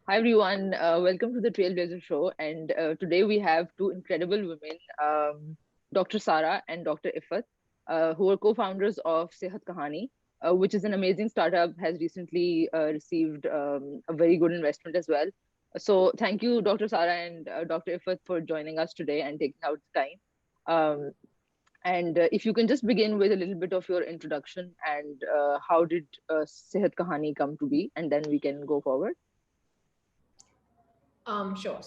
Hi everyone, welcome to the Trailblazer Show. And today we have two incredible women, Dr. Sara and Dr. Ifat, who are co-founders of Sehat Kahani, which is an amazing startup. Has recently received a very good investment as well. So thank you, Dr. Sara and Dr. Ifat, for joining us today and taking out the time. Um, and if you can just begin with a little bit of your introduction and how did Sehat Kahani come to be, and then we can go forward. Sure.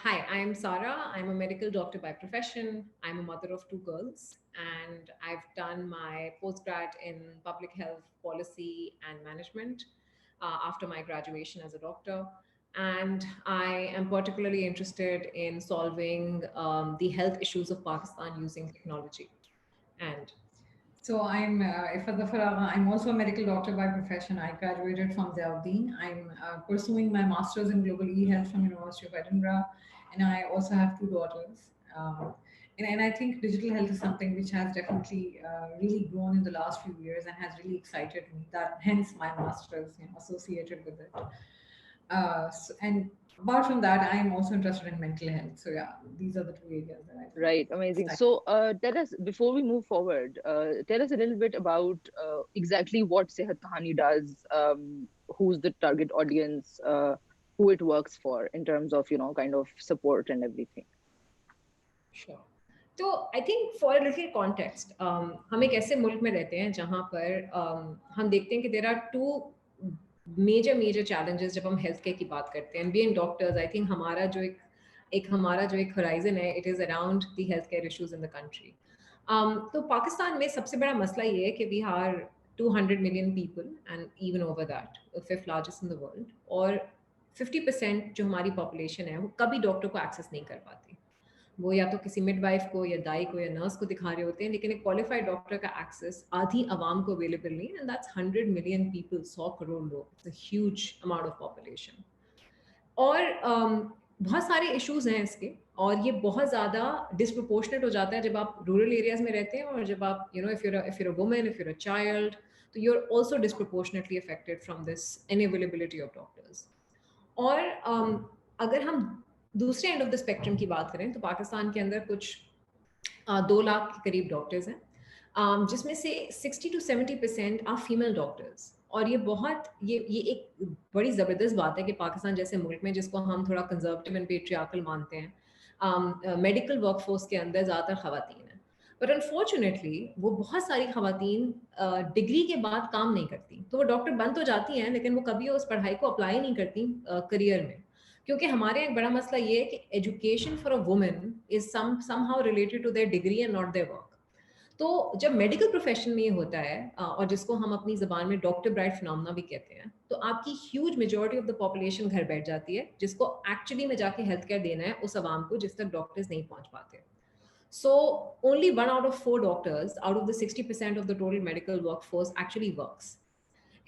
Hi, I'm Sara. I'm a medical doctor by profession. I'm a mother of two girls, and I've done my postgrad in public health policy and management after my graduation as a doctor. And I am particularly interested in solving the health issues of Pakistan using technology. And I'm Ifada Faragha. I'm also a medical doctor by profession. I graduated from Ziauddin. I'm pursuing my master's in global e-health from University of Edinburgh, and I also have two daughters. And I think digital health is something which has definitely really grown in the last few years and has really excited me. That hence my master's, associated with it. And apart from that, I am also interested in mental health. So yeah, these are the two areas that I feel Right, amazing. study. So, tell us before we move forward, tell us a little bit about exactly what Sehat Kahani does, who's the target audience, who it works for in terms of, kind of support and everything. sure. तो I think for little context हम एक ऐसे मुल्क में रहते हैं जहाँ पर हम देखते हैं कि there are two major challenges जब हम हेल्थ केयर की बात करते हैं बीइंग डॉक्टर्स आई थिंक हमारा जो एक होराइजन है it is around the health care issues in the country तो पाकिस्तान में सबसे बड़ा मसला ये है कि we are 200 million people and even over that, the fifth largest in the world, और 50% जो हमारी पॉपुलेशन है वो कभी डॉक्टर को एक्सेस नहीं कर पाती. वो या तो किसी मिडवाइफ को या दाई को या नर्स को दिखा रहे होते हैं लेकिन एक क्वालिफाइड डॉक्टर का एक्सेस आधी आवाम को अवेलेबल नहीं and that's 100 million people, 100 crore लोग, it's a huge amount of population. और बहुत सारे इश्यूज हैं इसके और ये बहुत ज़्यादा डिसप्रोपोर्शनेट हो जाता है जब आप रूरल एरियाज में रहते हैं और जब आप if you're a woman, if you're a child, तो you are also disproportionately affected from this unavailability of doctors. और अगर हम दूसरे एंड ऑफ द स्पेक्ट्रम की बात करें तो पाकिस्तान के अंदर कुछ 2 लाख के करीब डॉक्टर्स हैं, जिसमें से 60 to 70% आर फीमेल डॉक्टर्स. और ये बहुत ये एक बड़ी ज़बरदस्त बात है कि पाकिस्तान जैसे मुल्क में जिसको हम थोड़ा कंजर्वेटिव एंड पेट्रियार्कल मानते हैं, मेडिकल वर्कफोर्स के अंदर ज़्यादातर ख़वातीन हैं. बट अनफॉर्चुनेटली वो बहुत सारी ख़वातीन डिग्री के बाद काम नहीं करती, तो वो डॉक्टर बन तो जाती हैं लेकिन वो कभी उस पढ़ाई को अप्लाई नहीं करती करियर में, क्योंकि हमारे यहाँ एक बड़ा मसला ये है कि education for a woman is somehow related to their degree and not their work. तो जब मेडिकल प्रोफेशन में ये होता है और जिसको हम अपनी ज़बान में डॉक्टर ब्राइट फिनोमेना भी कहते हैं, तो आपकी huge majority of the population घर बैठ जाती है जिसको एक्चुअली में जाके हेल्थ केयर देना है उस आवाम को जिस तक डॉक्टर्स नहीं पहुंच पाते. So only 1 out of 4 doctors out of the 60% of the total medical workforce actually works.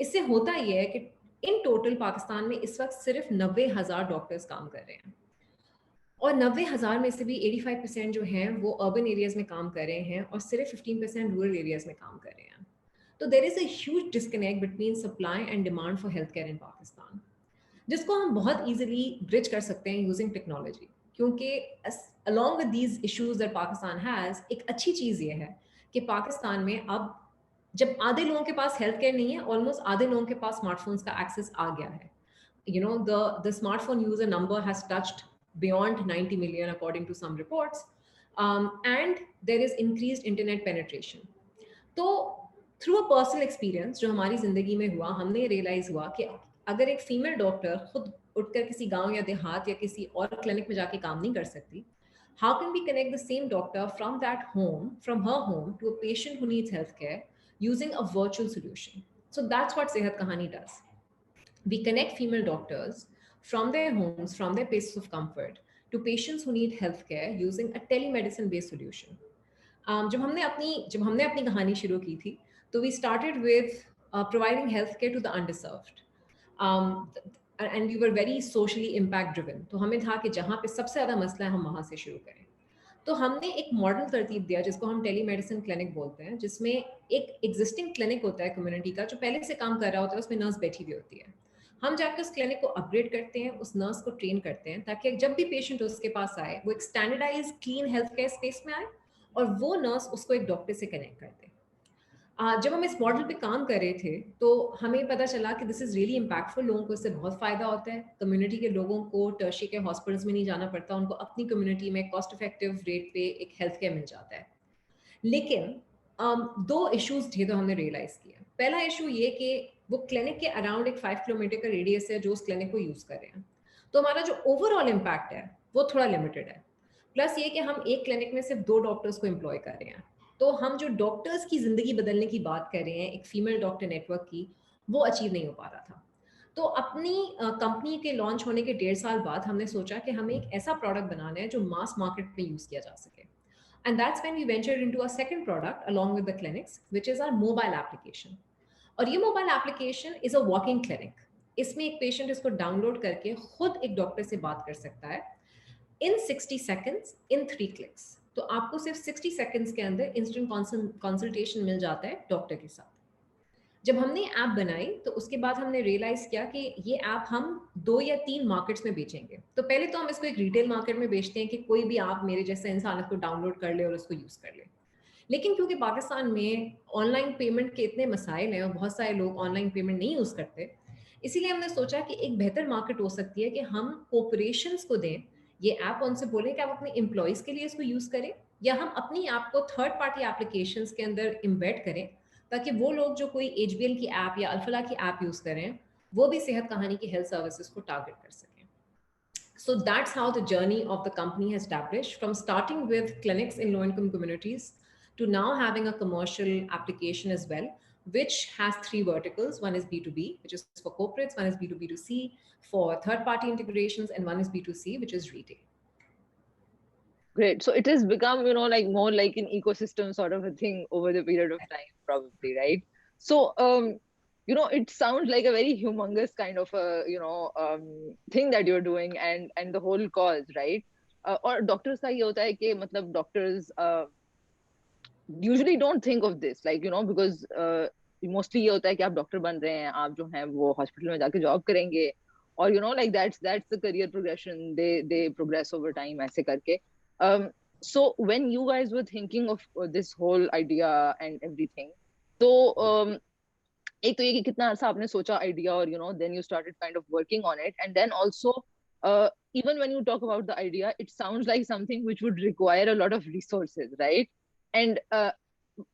इससे होता ये है कि इन टोटल पाकिस्तान में इस वक्त सिर्फ 90,000 डॉक्टर्स काम कर रहे हैं और 90,000 में से भी 85% जो हैं वो अर्बन एरियाज में काम कर रहे हैं और सिर्फ 15% रूरल एरियाज में काम कर रहे हैं. तो there is a huge disconnect between supply and demand for health care in Pakistan, जिसको हम बहुत ईजिली ब्रिज कर सकते हैं यूजिंग टेक्नोलॉजी. क्योंकि along with these issues that Pakistan has, एक अच्छी चीज़ ये है कि पाकिस्तान में अब जब आधे लोगों के पास हेल्थ केयर नहीं है, ऑलमोस्ट आधे लोगों के पास स्मार्टफोन्स का एक्सेस आ गया है. The smartphone user number has touched beyond 90 million according to some reports, and there is increased internet penetration. तो थ्रू अ पर्सनल एक्सपीरियंस जो हमारी ज़िंदगी में हुआ, हमने रियलाइज़ हुआ कि अगर एक फीमेल डॉक्टर खुद उठकर किसी गांव या देहात या किसी और क्लिनिक में जाके काम नहीं कर सकती, how can we connect the same doctor from that home, from her home to a patient who needs health care using a virtual solution. So that's what Sehat Kahani does. We connect female doctors from their homes, from their places of comfort, to patients who need healthcare using a telemedicine-based solution. जब हमने अपनी कहानी शुरू की थी, तो we started with providing healthcare to the underserved, um, and we were very socially impact driven. तो हमें था कि जहाँ पे सबसे ज़्यादा मसला है हम वहाँ से शुरू करें. तो हमने एक मॉडल तरतीब दिया जिसको हम टेलीमेडिसिन क्लिनिक बोलते हैं, जिसमें एक एग्जिस्टिंग क्लिनिक होता है कम्युनिटी का जो पहले से काम कर रहा होता है, उसमें नर्स बैठी हुई होती है. हम जाकर उस क्लिनिक को अपग्रेड करते हैं, उस नर्स को ट्रेन करते हैं, ताकि जब भी पेशेंट उसके पास आए वो एक standardise clean health care space में आए और वो नर्स उसको एक डॉक्टर से कनेक्ट कर दे। जब हम इस मॉडल पे काम कर रहे थे तो हमें पता चला कि दिस इज़ रियली इम्पैक्टफुल, लोगों को इससे बहुत फ़ायदा होता है। कम्युनिटी के लोगों को टर्शी के हॉस्पिटल्स में नहीं जाना पड़ता, उनको अपनी कम्युनिटी में कॉस्ट इफेक्टिव रेट पे एक हेल्थ केयर मिल जाता है। लेकिन दो इश्यूज थे जो हमने रियलाइज़ किया। पहला इशू ये कि वो क्लिनिक के अराउंड एक 5 किलोमीटर का रेडियस है जो उस क्लिनिक को यूज़ कर रहे हैं, तो हमारा जो ओवरऑल इम्पैक्ट है वो थोड़ा लिमिटेड है। प्लस ये कि हम एक क्लिनिक में सिर्फ 2 डॉक्टर्स को एम्प्लॉय कर रहे हैं, तो हम जो डॉक्टर्स की ज़िंदगी बदलने की बात कर रहे हैं एक फीमेल डॉक्टर नेटवर्क की, वो अचीव नहीं हो पा रहा था। तो अपनी कंपनी के लॉन्च होने के 1.5 साल बाद हमने सोचा कि हमें एक ऐसा प्रोडक्ट बनाना है जो मास मार्केट में यूज़ किया जा सके। And that's when we ventured into our second product along with the clinics, which is our mobile application. और ये mobile application is a walking clinic. इसमें एक पेशेंट इसको डाउनलोड करके खुद एक डॉक्टर से बात कर सकता है इन 60 सेकेंड्स इन 3 क्लिक्स। तो आपको सिर्फ 60 सेकेंड्स के अंदर इंस्टेंट कंसल्टेशन मिल जाता है डॉक्टर के साथ। जब हमने ऐप बनाई तो उसके बाद हमने रियलाइज किया कि ये ऐप हम 2 या 3 मार्केट्स में बेचेंगे। तो पहले तो हम इसको एक रिटेल मार्केट में बेचते हैं कि कोई भी आप मेरे जैसा इंसान इसको डाउनलोड कर ले और उसको यूज़ कर ले। लेकिन क्योंकि पाकिस्तान में ऑनलाइन पेमेंट के इतने मसाइल हैं और बहुत सारे लोग ऑनलाइन पेमेंट नहीं यूज़ करते, इसीलिए हमने सोचा कि एक बेहतर मार्केट हो सकती है कि हम कॉर्पोरेशंस को दें ये ऐप, उनसे बोलें कि आप अपने एम्प्लॉयज़ के लिए इसको यूज़ करें, या हम अपनी ऐप को थर्ड पार्टी एप्लीकेशंस के अंदर इम्बेड करें ताकि वो लोग जो कोई एचबीएल की ऐप या अल्फला की ऐप यूज़ करें वो भी सेहत कहानी की हेल्थ सर्विसेज को टारगेट कर सकें। So that's how the journey of the company has established, from starting with clinics in low-income communities to now having a commercial application as well, which has 3 verticals. One is B2B, which is for corporates, one is B2B2C for third-party integrations, and one is B2C, which is retail. Great. So it has become, like more like an ecosystem sort of a thing over the period of time, probably, right? So, it sounds like a very humongous kind of a, thing that you're doing and the whole cause, right? और doctors का ये होता है कि मतलब doctors usually don't think of this, like, because mostly ये होता है कि आप डॉक्टर बन रहे हैं, आप जो हैं वो हॉस्पिटल में जाके जॉब करेंगे, और like that's the career progression, they progress over time ऐसे करके. So when you guys were thinking of this whole idea and everything, तो एक तो ये कि कितना अर्सा आपने सोचा idea, और then you started kind of working on it, and then also even when you talk about the idea, it sounds like something which would require a lot of resources, right? And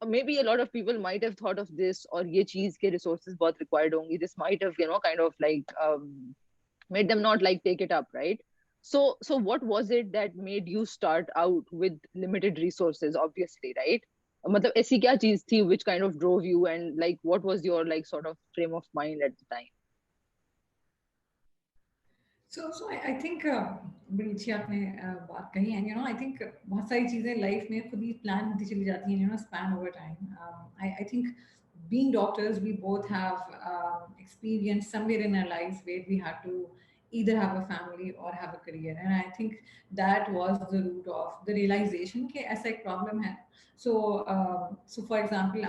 maybe a lot of people might have thought of this, or ये चीज के resources बहुत required होंगी, this might have kind of like made them not like take it up, right? So what was it that made you start out with limited resources, obviously, right? मतलब ऐसी क्या चीज थी which kind of drove you, and like what was your like sort of frame of mind at the time? So I think बड़ी अच्छी आपने बात कही, and I think बहुत सारी चीजें लाइफ में खुद ही प्लान होती चली जाती हैं, span over time. I think being doctors, we both have experienced somewhere in our lives where we had to either have a family or have a career, and I think that was the root of the realization कि ऐसा एक problem है. So for example,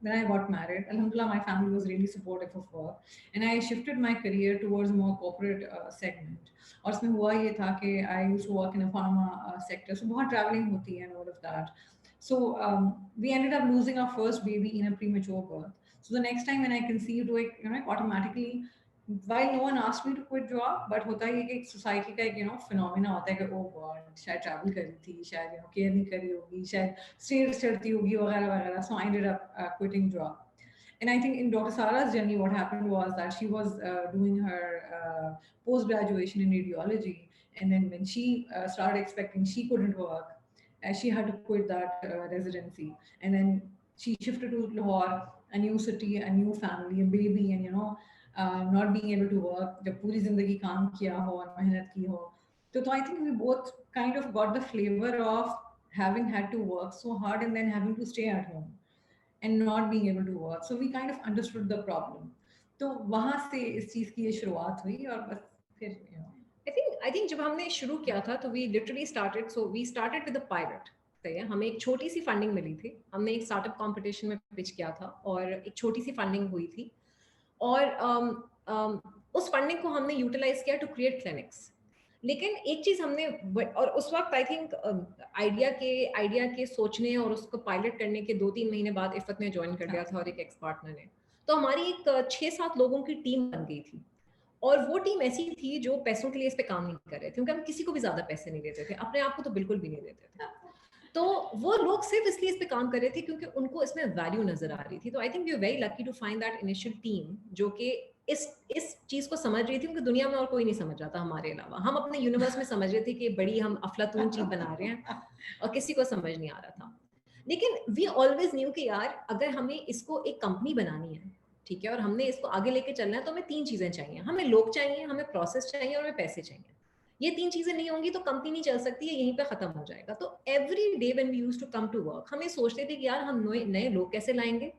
when I got married, alhamdulillah, my family was really supportive of work, and I shifted my career towards a more corporate segment. और उसमें हुआ ये था कि I used to work in a pharma sector, so बहुत traveling होती है and all of that. So we ended up losing our first baby in a premature birth. So the next time when I conceived, automatically, while no one asked me to quit job, but होता है कि society का एक phenomena होता है कि oh God, शायद travel कर रही थी, शायद care नहीं कर रही होगी, शायद stairs चढ़ती होगी वगैरह वगैरह. So I ended up quitting job. And I think in Dr. Sara's journey, what happened was that she was doing her post-graduation in radiology. And then when she started expecting she couldn't work, she had to quit that residency. And then she shifted to Lahore, a new city, a new family, a baby, and not being able to work. जब पूरी जिंदगी काम किया हो और मेहनत की हो, तो I think we both kind of got the flavor of having had to work so hard and then having to stay at home and not being able to work. So we kind of understood the problem. तो वहाँ से इस चीज की ये शुरुआत हुई, और बस फिर I think जब हमने शुरू किया था तो we literally started with a pilot. सही है, हमें एक छोटी सी फंडिंग मिली थी, हमने एक स्टार्टअप कंपटीशन में पिच किया था और एक छोटी सी फंडिंग हुई थी, और उस फंडिंग को हमने यूटिलाइज किया टू क्रिएट क्लिनिक्स। लेकिन एक चीज हमने, और उस वक्त आई थिंक आइडिया के सोचने और उसको पायलट करने के 2-3 महीने बाद इफ़त ने ज्वाइन कर लिया था और एक एक्स पार्टनर ने, तो हमारी एक 6-7 लोगों की टीम बन गई थी। और वो टीम ऐसी थी जो पैसों के लिए इस पे काम नहीं कर रहे थे, क्योंकि हम किसी को भी ज्यादा पैसे नहीं देते थे, अपने आप को तो बिल्कुल भी नहीं देते थे। तो वो लोग सिर्फ इसलिए इस पे काम कर रहे थे क्योंकि उनको इसमें वैल्यू नजर आ रही थी। तो I think we are very lucky to find that initial team जो कि इस चीज को समझ रही थी, क्योंकि दुनिया में और कोई नहीं समझ रहा था हमारे अलावा। हम अपने यूनिवर्स में समझ रहे थे कि बड़ी हम अफलातून चीज बना रहे हैं और किसी को समझ नहीं आ रहा था। लेकिन वी ऑलवेज न्यू कि यार अगर हमें इसको एक कंपनी बनानी है, ठीक है, और हमने इसको आगे लेके चलना है, तो हमें 3 चीजें चाहिए। हमें लोग चाहिए, हमें प्रोसेस चाहिए और हमें पैसे चाहिए। ये 3 चीजें नहीं होंगी तो कंपनी नहीं चल सकती है, यहीं पे खत्म हो जाएगा। तो every day when we used to come to work, हम ये सोचते थे कि यार हम नए लोग कैसे लाएंगे,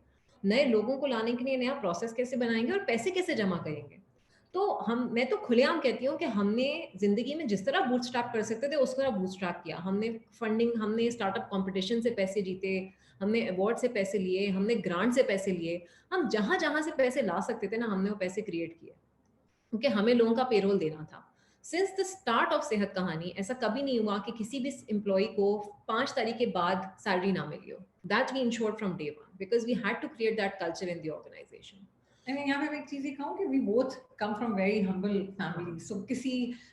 नए लोगों को लाने के लिए नया प्रोसेस कैसे बनाएंगे और पैसे कैसे जमा करेंगे। तो मैं तो खुलेआम कहती हूँ कि हमने जिंदगी में जिस तरह बूटस्ट्रैप कर सकते थे उस तरह बूटस्ट्रैप किया। हमने फंडिंग, हमने स्टार्टअप कंपटीशन से पैसे जीते, हमने अवार्ड से पैसे लिए, हमने ग्रांट से पैसे लिए। हम जहां जहां से पैसे ला सकते थे ना, हमने वो पैसे क्रिएट किए, क्योंकि हमें लोगों का पेरोल देना था। सिंस द स्टार्ट ऑफ सेहत कहानी ऐसा कभी नहीं हुआ कि किसी भी एम्प्लॉय को 5 तारीख के बाद सैलरी ना मिली हो। That we ensured from day one because we had to create that culture in the organisation. यहाँ पे मैं एक चीज ये कहूँ कि we both come from very humble family, so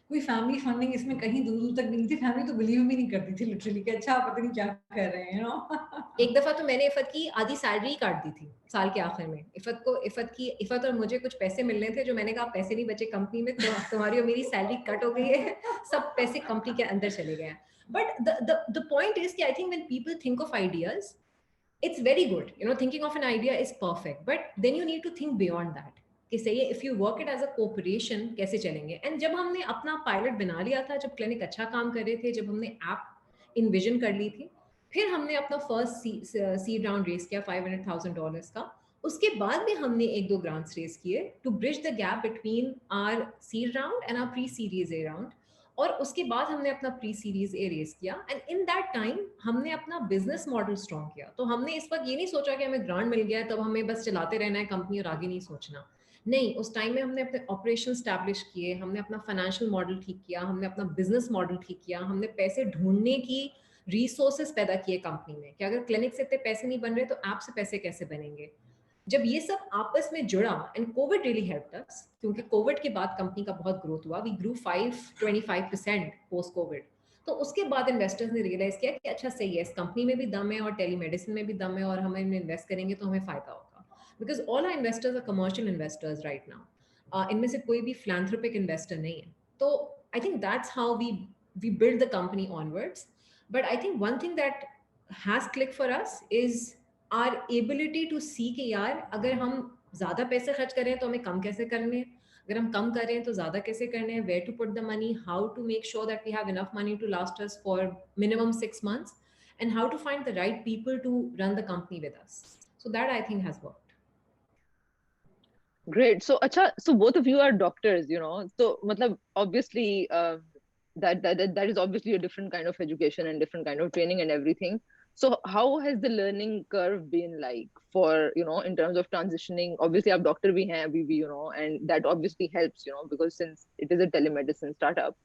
कोई फैमिली फंडिंग इसमें कहीं दूर दूर तक भी नहीं थी। फैमिली तो बिलीव भी नहीं करती थी लिटरली कि अच्छा पता नहीं क्या कर रहे हैं, यू नो। एक दफा तो मैंने इफ़त की आधी सैलरी काट दी थी साल के आखिर में। इफ़त और मुझे कुछ पैसे मिलने थे, जो मैंने कहा पैसे नहीं बचे कंपनी में, तो तुम्हारी और मेरी सैलरी कट हो गई है, सब पैसे कंपनी के अंदर चले गए हैं। बट द पॉइंट इज कि I think when people think of ideas, it's very good, you know, thinking of an idea is perfect, but then you need to think beyond that कि सही है, if you work it as a corporation कैसे चलेंगे। And जब हमने अपना pilot बना लिया था, जब क्लिनिक अच्छा काम कर रहे थे, जब हमने ऐप इन्विजन कर ली थी, फिर हमने अपना फर्स्ट सीड राउंड रेस किया $500,000 का। उसके बाद में हमने 1-2 ग्रांट्स रेस किए to bridge the gap between our seed round and our pre series A round. और उसके बाद हमने अपना प्री सीरीज ए रेस किया, एंड इन दैट टाइम हमने अपना बिजनेस मॉडल स्ट्रॉन्ग किया। तो हमने इस वक्त ये नहीं सोचा कि हमें ग्रांट मिल गया है तब हमें बस चलाते रहना है कंपनी और आगे नहीं सोचना। नहीं, उस टाइम में हमने अपने ऑपरेशन स्टैब्लिश किए, हमने अपना फाइनेंशियल मॉडल ठीक किया, हमने अपना बिजनेस मॉडल ठीक किया, हमने पैसे ढूंढने की रिसोर्सेज पैदा किए कंपनी में कि अगर क्लिनिक से इतने पैसे नहीं बन रहे तो ऐप से पैसे कैसे बनेंगे। जब ये सब आपस में जुड़ा, and COVID really helped us, क्योंकि कोविड के बाद कंपनी का बहुत ग्रोथ हुआ। We grew 25% post COVID. तो उसके बाद इन्वेस्टर्स ने रियलाइज किया कि अच्छा सही है, इस कंपनी में भी दम है और टेलीमेडिसिन में भी दम है, और हम इनमें इन्वेस्ट करेंगे तो हमें फायदा होगा। Because all are investors are commercial investors right now. इनमें से कोई भी फिलैंथ्रोपिक इन्वेस्टर नहीं है। तो I think that's how we build the company onwards. But I think one thing that has click for us is our ability to see कि यार अगर हम ज्यादा पैसे खर्च करें तो हमें कम कैसे करने हैं, अगर हम कम करें तो ज्यादा कैसे करने हैं, where to put the money, how to make sure that we have enough money to last us for minimum 6 months, and how to find the right people to run the company with us. So that I think has worked. Great. So acha, so both of you are doctors, you know, so matlab obviously that is obviously a different kind of education and different kind of training and everything. So how has the learning curve been like for, you know, in terms of transitioning? Obviously आप doctor भी हैं अभी भी, you know, and that obviously helps, you know, because since it is a telemedicine startup,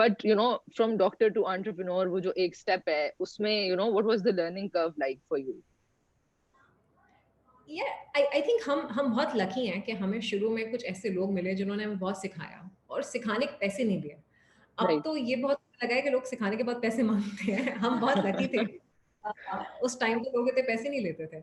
but you know, from doctor to entrepreneur वो जो एक step है उसमें, you know, what was the learning curve like for you? I think हम बहुत lucky हैं कि हमें शुरू में कुछ ऐसे लोग मिले जिन्होंने हमें बहुत सिखाया और सिखाने के पैसे नहीं दिए। अब Right. तो ये बहुत लगा है कि लोग सिखाने के बाद पैसे मांगते हैं। हम बहुत लकी थे। उस टाइम पे लोग इतने पैसे नहीं लेते थे।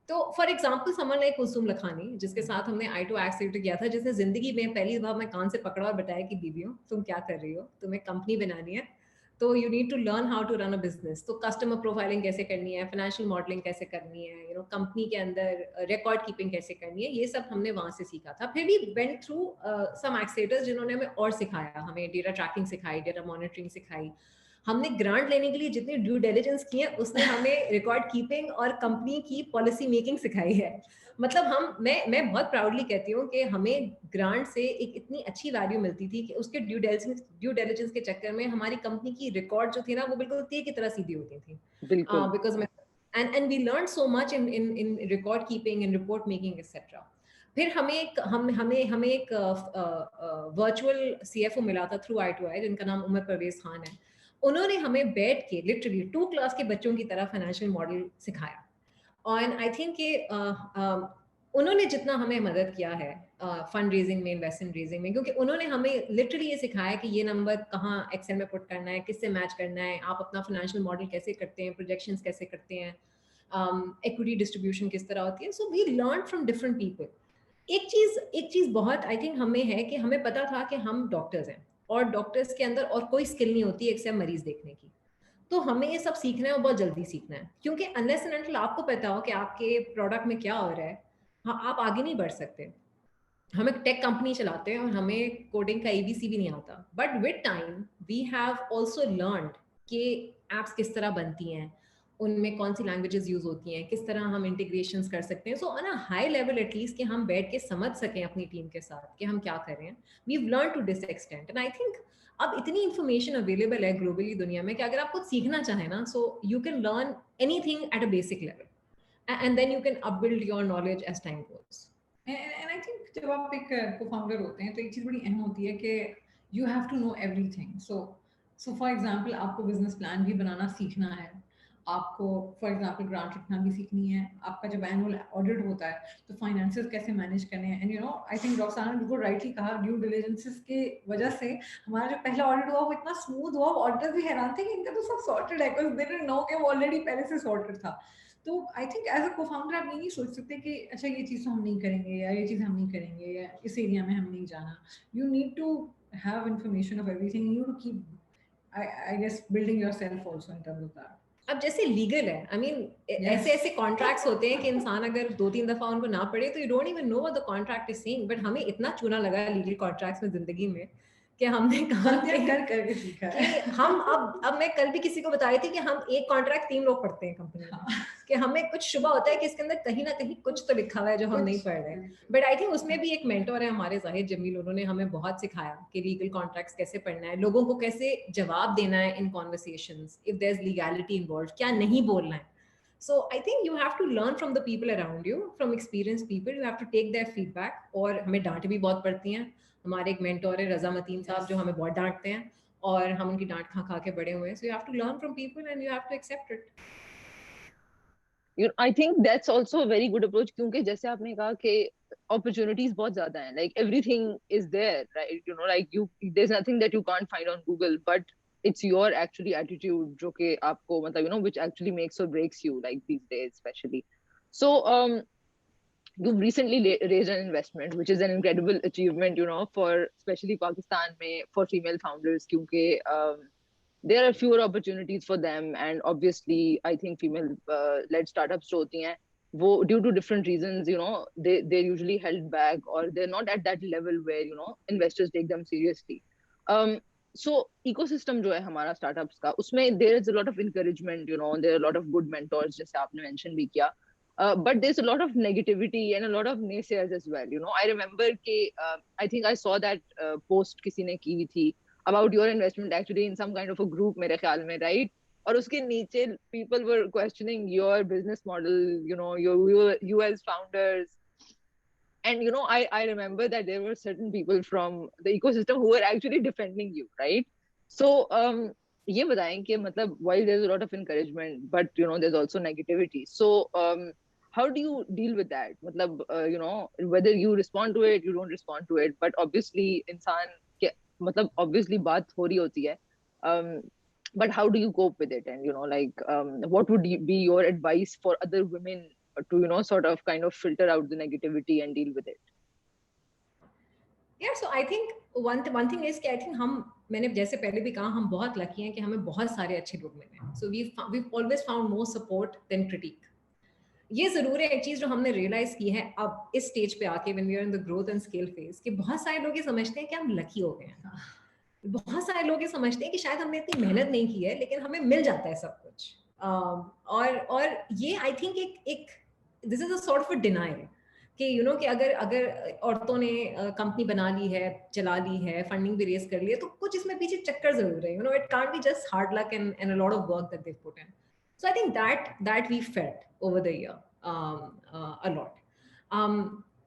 तो for example someone like Kulsum Lakhani, जिसके साथ हमने I2 एक्ट किया था, जिसने जिंदगी में पहली बार मैं कान से पकड़ा और बताया कि बीबियों तुम क्या कर रही हो, तुम्हें कंपनी बनानी है तो you need to learn how to run a business. तो कस्टमर प्रोफाइलिंग कैसे करनी है, फाइनेंशियल मॉडलिंग कैसे करनी है, यू नो कंपनी के अंदर रिकॉर्ड कीपिंग कैसे करनी है, ये सब हमने वहां से सीखा था। फिर भी वेंट थ्रू सम एक्सेलेरेटर्स जिन्होंने हमें और सिखाया, हमें डेटा ट्रैकिंग सिखाई, डेटा मॉनिटरिंग सिखाई। हमने ग्रांट लेने के लिए जितनी ड्यू डिलिजेंस की है उसने हमें रिकॉर्ड कीपिंग और कंपनी की पॉलिसी मेकिंग सिखाई है। मतलब मैं बहुत प्राउडली कहती हूँ कि हमें ग्रांट से एक इतनी अच्छी वैल्यू मिलती थी कि उसके ड्यू डिलिजेंस के चक्कर में हमारी कंपनी की रिकॉर्ड जो थी ना वो बिल्कुल तीर की तरह सीधी होती थी। बिल्कुल। Because and we learned so much in record keeping and report making etc. फिर हमें एक वर्चुअल CFO मिला था थ्रू I2I, जिनका नाम उमर परवेज खान है. उन्होंने हमें बैठ के लिटरली 2 क्लास के बच्चों की तरह फाइनेंशियल मॉडल सिखाया. और आई थिंक कि उन्होंने जितना हमें मदद किया है फंड रेजिंग में, इन्वेस्टमेंट रेजिंग में, क्योंकि उन्होंने हमें लिटरली ये सिखाया कि ये नंबर कहाँ एक्सेल में पुट करना है, किससे मैच करना है, आप अपना फाइनेंशियल मॉडल कैसे करते हैं, प्रोजेक्शंस कैसे करते हैं, इक्विटी डिस्ट्रीब्यूशन किस तरह होती है. So we learn from different people. एक चीज बहुत आई थिंक हमें है कि हमें पता था कि हम डॉक्टर्स हैं और डॉक्टर्स के अंदर और कोई स्किल नहीं होती एक्सेप्ट मरीज देखने की. तो हमें ये सब सीखना है और बहुत जल्दी सीखना है, क्योंकि अनलेस एंड अनटिल आपको पता हो कि आपके प्रोडक्ट में क्या हो रहा है, हाँ, आप आगे नहीं बढ़ सकते. हम एक टेक कंपनी चलाते हैं और हमें कोडिंग का ABC भी नहीं आता, but with time we have also learned कि एप्स किस तरह बनती हैं, उनमें कौन सी लैंग्वेजेस यूज होती हैं, किस तरह हम इंटीग्रेशंस कर सकते हैं. So on a high level at least कि हम बैठ के समझ सकें अपनी टीम के साथ कि हम क्या कर रहे हैं. We have learn to this extent. And I think अब इतनी इंफॉर्मेशन अवेलेबल है ग्लोबली दुनिया में कि अगर आप कुछ सीखना चाहें ना, so you can learn anything at a basic level and then you can upbuild your knowledge as time goes. And I think जब आप एक co-founder होते हैं तो एक चीज़ बड़ी अहम होती है कि you have to know everything. So for example आपको business plan भी बनाना सीखना है, आपको for example grant लिखना भी सीखनी है, आपका जब annual audit होता है तो finances कैसे manage करने हैं. And you know I think रॉक्साना ने बिल्कुल rightly कहा, due diligences के वजह से हमारा जो पहला audit हुआ वो इतना smooth हुआ, auditors भी हैरान थे कि इनका तो सब sorted है, because they didn't know कि वो already पहले से sorted था. तो I think as a co-founder आप ये नहीं सोच सकते कि अच्छा ये चीज़ तो हम नहीं करेंगे या ये चीज़ हम नहीं करेंगे या इस एरिया में हम नहीं जाना. You need to have information of everything. You to keep I guess building yourself also in terms of that. अब जैसे लीगल है, आई मीन ऐसे कॉन्ट्रैक्ट्स होते हैं कि इंसान अगर 2-3 दफा उनको ना पढ़े तो you don't even know what the contract is saying. But हमें इतना चूना लगा है लीगल कॉन्ट्रैक्ट्स में जिंदगी में कि हमने कहा करके सीखा है कि हम अब मैं कल भी किसी को बता रही थी कि हम एक कॉन्ट्रैक्ट 3 लोग पढ़ते हैं कंपनी में, कि हमें कुछ शुबा होता है कि इसके अंदर कहीं ना कहीं कुछ तो लिखा हुआ है जो हम नहीं पढ़ रहे. बट आई थिंक उसमें भी एक मेंटोर है हमारे जाहिद जमील, उन्होंने हमें बहुत सिखाया कि लीगल कॉन्ट्रैक्ट्स कैसे पढ़ना है, लोगों को कैसे जवाब देना है in conversations if there is legality involved, क्या नहीं बोलना है. So I think you have to learn from the people around you, from experienced people. You have to take their feedback. और हमें डांट भी बहुत पड़ती हैं. हमारे एक मेंटोर है रजा मतीन साहब जो हमें बहुत डांटते हैं और हम उनकी डांट खा के बड़े हुए हैं. So you have to learn from people and you have to accept it. I think that's also a very good approach, क्योंकि जैसे आपने कहा कि opportunities बहुत ज़्यादा हैं, like everything is there, right? Like there's nothing that you can't find on Google, but it's your actually attitude जो कि आपको मतलब which actually makes or breaks you, like these days especially. So you've recently raised an investment, which is an incredible achievement, for especially Pakistan में for female founders, क्योंकि there are fewer opportunities for them, and obviously I think female led startups जो होती हैं वो due to different reasons they're usually held back, or they're not at that level where investors take them seriously. So ecosystem जो है हमारा startups का, उसमें there is a lot of encouragement, there are a lot of good mentors जैसे आपने mention भी किया, but there's a lot of negativity and a lot of naysayers as well. I remember कि I think I saw that post किसी ने की हुई थी about your investment actually in some kind of a group मेरे ख्याल में, right? और उसके नीचे people were questioning your business model, you as founders. And I remember that there were certain people from the ecosystem who were actually defending you, right? So ये बताएं कि मतलब while there's a lot of encouragement, but there's also negativity. So how do you deal with that? मतलब whether you respond to it, you don't respond to it, but obviously इंसान के मतलब obviously बात हो रही होती है, but how do you cope with it? And like what would be your advice for other women to sort of kind of filter out the negativity and deal with it? Yeah, so I think one thing is कि I think मैंने जैसे पहले भी कहा, हम बहुत lucky हैं कि हमें बहुत सारे अच्छे लोग मिले हैं. So we've always found more support than critique. ये जरूर है एक चीज जो हमने रियलाइज की है अब इस स्टेज पे आके when we are in the growth and scale phase, कि बहुत सारे लोग ये समझते हैं कि हम लकी हो गए हैं. बहुत सारे लोग ये समझते हैं कि शायद हमने इतनी मेहनत नहीं की है लेकिन हमें मिल जाता है सब कुछ. और ये आई थिंक एक this is a sort of a denial कि कि अगर औरतों ने कंपनी बना ली है, चला ली है, फंडिंग भी रेज कर ली है, तो कुछ इसमें पीछे चक्कर जरूर है. It can't be just hard luck and a lot of work that they put in. So I think that we felt over the year a lot.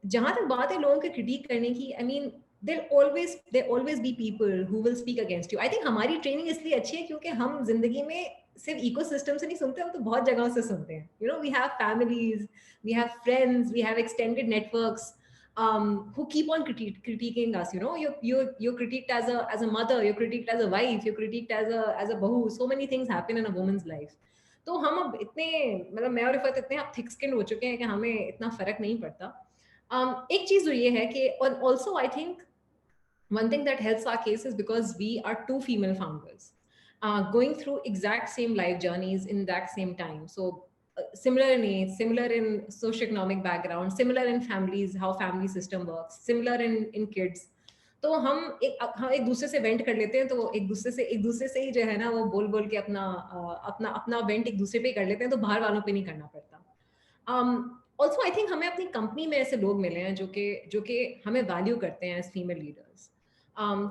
जहां तक बात है लोगों के क्रिटिक करने की, I mean there always be people who will speak against you. I think हमारी training इसलिए अच्छी है क्योंकि हम जिंदगी में सिर्फ इकोसिस्टम से नहीं सुनते, हम तो बहुत जगहों से सुनते हैं. You know, we have families, we have friends, we have extended networks who keep on critiquing us. You know, you're critiqued as a mother, you're critiqued as a wife, you're critiqued as a bahu. So many things happen in a woman's life. तो हम अब इतने, मतलब मैं और इफ़त इतने अब thick skin हो चुके हैं कि हमें इतना फर्क नहीं पड़ता. एक चीज तो ये है कि also I think one thing that helps our case is because we are two female founders going through exact same life journeys in that same time. So similar in age, similar in socioeconomic background, similar in families, how family system works, similar in kids. तो हम एक दूसरे से went कर लेते हैं, तो एक दूसरे से ही जो है ना वो बोल बोल के अपना वेंट एक दूसरे पे कर लेते हैं, तो बाहर वालों पे नहीं करना पड़ता. ऑल्सो आई थिंक हमें अपनी कंपनी में ऐसे लोग मिले हैं जो कि हमें वैल्यू करते हैं एज फीमेल लीडर्स.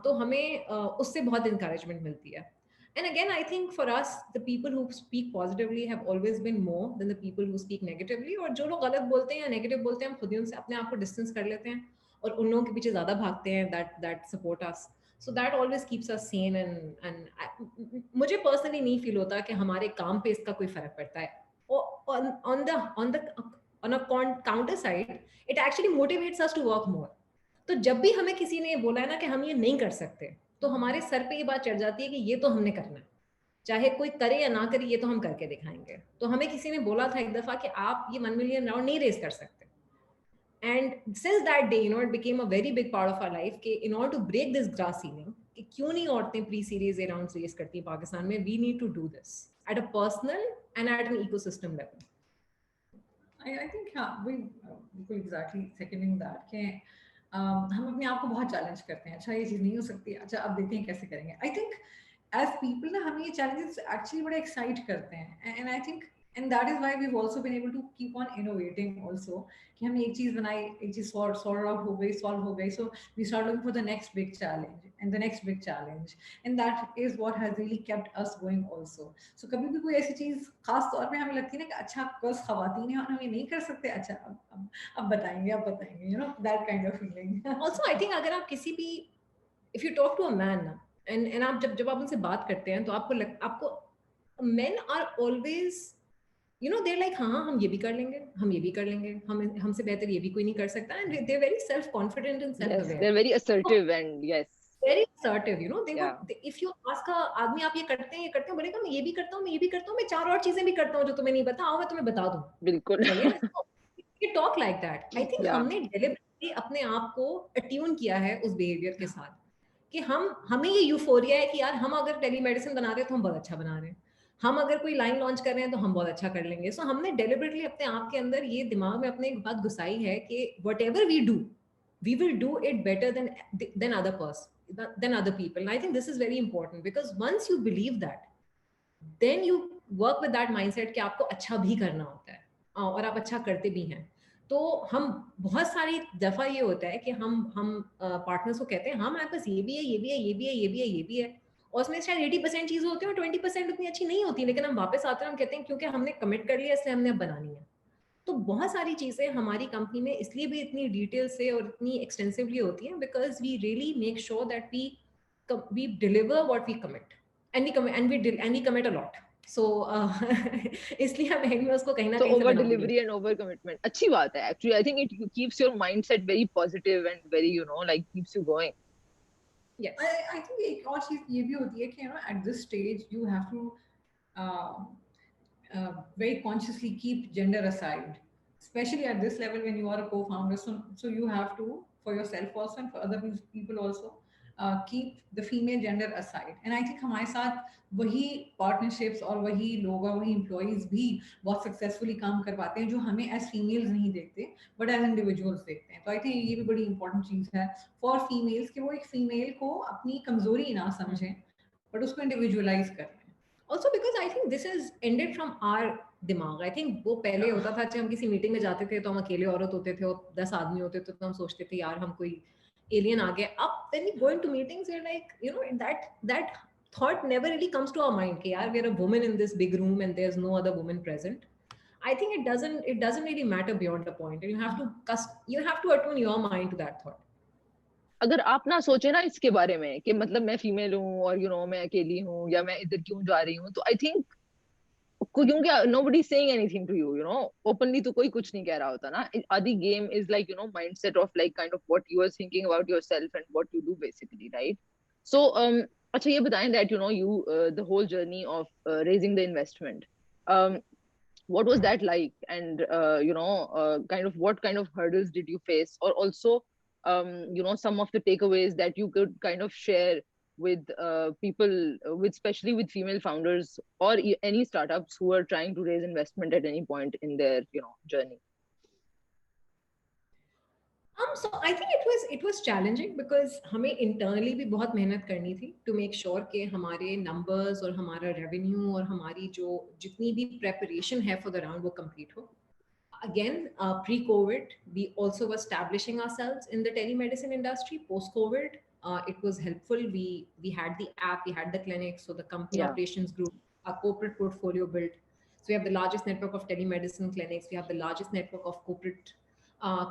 तो हमें उससे बहुत इंकरेजमेंट मिलती है. And again I think for us the people who speak positively have always been more than the people who speak negatively. और जो लोग गलत बोलते हैं या नेगेटिव बोलते हैं, हम खुद ही उनसे अपने आप को डिस्टेंस कर लेते हैं और उन लोगों के पीछे ज्यादा भागते हैं that support us. So that always keeps us Sen. And मुझे पर्सनली नहीं फील होता कि हमारे काम पे इसका कोई फर्क पड़ता है. On a counter side, it actually motivates us to work more. तो जब भी हमें किसी ने बोला है ना कि हम ये नहीं कर सकते, तो हमारे सर पे ये बात चढ़ जाती है कि ये तो हमने करना है, चाहे कोई करे या ना करे, ये तो हम करके दिखाएंगे. तो हमें किसी ने बोला था एक दफा कि आप ये 1 मिलियन राउंड नहीं रेस कर सकते. And since that day, it became a very big part of our life कि in order to break this glass ceiling, कि क्यों नहीं औरतें pre series A round raise करती पाकिस्तान में, we need to do this at a personal and at an ecosystem level. I think हाँ, we बिल्कुल exactly seconding that कि हम अपने आप को बहुत चैलेंज करते हैं. अच्छा ये चीज़ नहीं हो सकती, अच्छा अब देखते हैं कैसे करेंगे. I think as people ना हमें ये challenges actually बड़े excite करते हैं. And I think and that is why we've also been able to keep on innovating also. कि हमने एक चीज़ बनाई, एक चीज़ solve हो गई. So we start looking for the next big challenge and the next big challenge. And that is what has really kept us going also. So कभी भी कोई ऐसी चीज़ खास तौर पे हमें लगती है ना कि अच्छा बस खवातीन हैं और हम ये नहीं कर सकते, अच्छा अब बताएंगे, you know, that kind of feeling. Also I think अगर आप किसी भी, if you talk to a man ना, and आप जब आप उनसे बात करते हैं तो आपको men are always, you know, they're like हाँ हम ये भी कर लेंगे, हमसे बेहतर ये भी कोई नहीं कर सकता. And they're very self confident and self aware. Yes, they're very assertive and yes, very assertive, you know. Yeah. If you ask a आदमी आप ये करते हैं, बोलेगा मैं ये भी करता हूँ, मैं 4 और चीजें भी करता हूँ जो तुम्हें नहीं पता, आओ मैं तुम्हें बता दूँ. बिल्कुल. You talk like that. I think Yeah. हमने deliberately अपने आप को attune किया है उस behavior के साथ कि हमें ये यूफोरिया है कि यार हम अगर टेलीमेडिसिन बना रहे हैं तो हम बहुत अच्छा बना रहे हैं, हम अगर कोई लाइन लॉन्च कर रहे हैं तो हम बहुत अच्छा कर लेंगे. सो हमने डेलिबरेटली अपने आप के अंदर ये दिमाग में अपने एक बात घुसाई है कि whatever we do, we will do it better than other people. And I think this is very important because once you believe that, then you work with that mindset कि आपको अच्छा भी करना होता है और आप अच्छा करते भी हैं. तो हम बहुत सारी दफा ये होता है कि हम पार्टनर्स को कहते हैं हाँ हमारे पास ये भी है, और उसमें शायद 80% चीजें होती हैं और 20% उतनी अच्छी नहीं होती, लेकिन हम वापस आते हैं, हम कहते हैं क्योंकि हमने कमिट कर लिया इसलिए हमने अब बनानी है. तो बहुत सारी चीजें हमारी कंपनी में इसलिए भी इतनी डिटेल से और इतनी एक्सटेंसिवली होती हैं because we really make sure that we deliver what we commit and we commit a lot. So इसलिए हमें उसको कहीं ना कहीं over delivery and over commitment अच्छी बात है actually. I think it keeps your mindset very positive and very, you know, like keeps you going. Yes. I think एक और चीज ये भी होती है कि you know at this stage you have to very consciously keep gender aside, especially at this level when you are a co-founder. So you have to, for yourself also and for other people also, keep the female gender aside. And I think हमारे साथ वही partnerships और वही लोग और वही employees भी बहुत successfully काम कर पाते हैं जो हमें as females नहीं देखते but as individuals देखते हैं. तो I think ये भी बड़ी important चीज़ है for females कि वो एक female को अपनी कमजोरी ना समझें but उसको individualize करें. Also because I think this is ended from our दिमाग. I think वो पहले होता था जब हम किसी मीटिंग में जाते थे तो हम अकेले औरत होते थे और 10 आदमी होते थे तो हम सोचते थे यार हम कोई एलियन आ गया. अब when we go into meetings we're like, you know, that thought never really comes to our mind कि यार we're a woman in this big room and there's no other woman present. I think it doesn't really matter beyond a point, and you have to attune your mind to that thought. अगर आप ना सोचे ना इसके बारे में कि मतलब मैं फीमेल हूँ और मैं अकेली हूँ या मैं इधर क्यों जा रही हूँ, तो आई थिंक क्योंकि nobody is saying anything to you, openly तो कोई कुछ नहीं कह रहा होता ना. आदि game is like mindset of like kind of what you are thinking about yourself and what you do basically, right? So अच्छा ये बताएं that you the whole journey of raising the investment, um what was that like, and kind of what kind of hurdles did you face, or also some of the takeaways that you could kind of share with people, with especially with female founders or any startups who are trying to raise investment at any point in their journey. So I think it was challenging because हमें internally भी बहुत मेहनत करनी थी to make sure कि हमारे numbers और हमारा revenue और हमारी जितनी भी preparation है for the round वो complete हो. Again, pre-COVID, we also were establishing ourselves in the telemedicine industry. Post-COVID, it was helpful. We had the app, we had the clinic, so the company operations group, our corporate portfolio built. So we have the largest network of telemedicine clinics. We have the largest network of corporate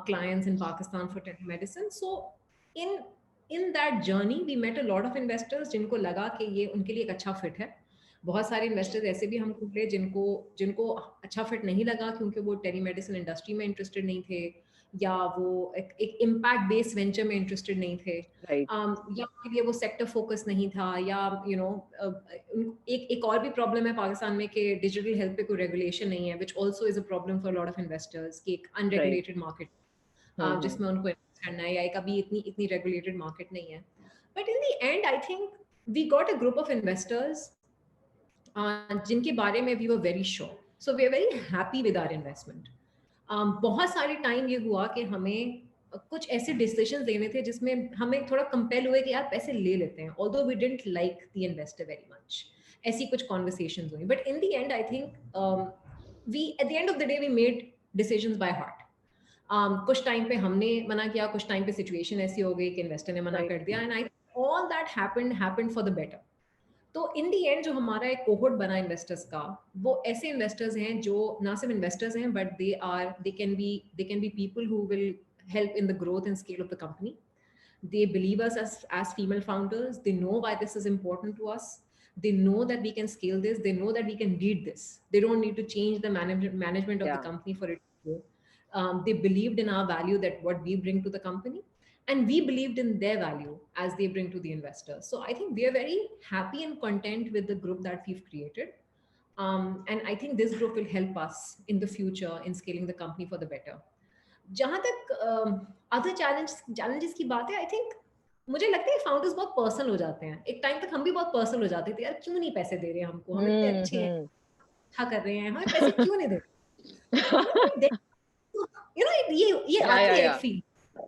clients in Pakistan for telemedicine. So in that journey, we met a lot of investors जिनको लगा कि ये उनके लिए एक अच्छा fit है. बहुत सारे इन्वेस्टर्स ऐसे भी हमको मिले जिनको अच्छा फिट नहीं लगा क्योंकि वो टेलीमेडिसिन इंडस्ट्री में इंटरेस्टेड नहीं थे, या वो एक इम्पैक्ट बेस्ड वेंचर में इंटरेस्टेड नहीं थे, या उनके लिए वो सेक्टर फोकस नहीं था, या एक और भी प्रॉब्लम है पाकिस्तान में कि डिजिटल हेल्थ पे कोई रेगुलेशन नहीं है, which also is a problem for lot of investors कि एक अनरेगुलेटेड मार्केट जिसमें उनको इन्वेस्ट करना है, या कभी इतनी रेगुलेटेड मार्केट नहीं है. But in the end I think we got a group of investors जिनके बारे में we were very sure, so we are very happy with our investment. बहुत सारे टाइम ये हुआ कि हमें कुछ ऐसे डिसीजन लेने थे जिसमें हमें थोड़ा कंपेल हुए कि यार पैसे ले लेते हैं, although we didn't like the investor very much. ऐसी कुछ कॉन्वर्सेशंस हुई, but in the end I think we at the end of the day we made decisions by heart. कुछ टाइम पे हमने मना किया, कुछ टाइम पे सिचुएशन ऐसी हो गई कि इन्वेस्टर ने मना कर दिया, and I all that happened for the better. तो इन दी एंड जो हमारा एक कोहोर्ट बना इन्वेस्टर्स का, वो ऐसे इन्वेस्टर्स हैं जो ना सिर्फ इन्वेस्टर्स हैं but they can be people who will help in the growth and scale of the company. They believe us as female founders. They know why this is important to us. They know that we can scale this. They know that we can lead this. They don't need to change the management of the company for it to grow. They believed in our value, that what we bring to the company, and we believed in their value as they bring to the investors. So I think we are very happy and content with the group that we've created. And I think this group will help us in the future in scaling the company for the better. जहाँ तक other challenges की बात है, I think मुझे लगता है founders बहुत personal हो जाते हैं. एक टाइम तक हम भी बहुत पर्सनल हो जाते थे, यार क्यों नहीं पैसे दे रहे हमको, हम इतने अच्छे हैं, अच्छा कर रहे हैं, हमें पैसे क्यों नहीं दे रहे. ये आती है एक फील,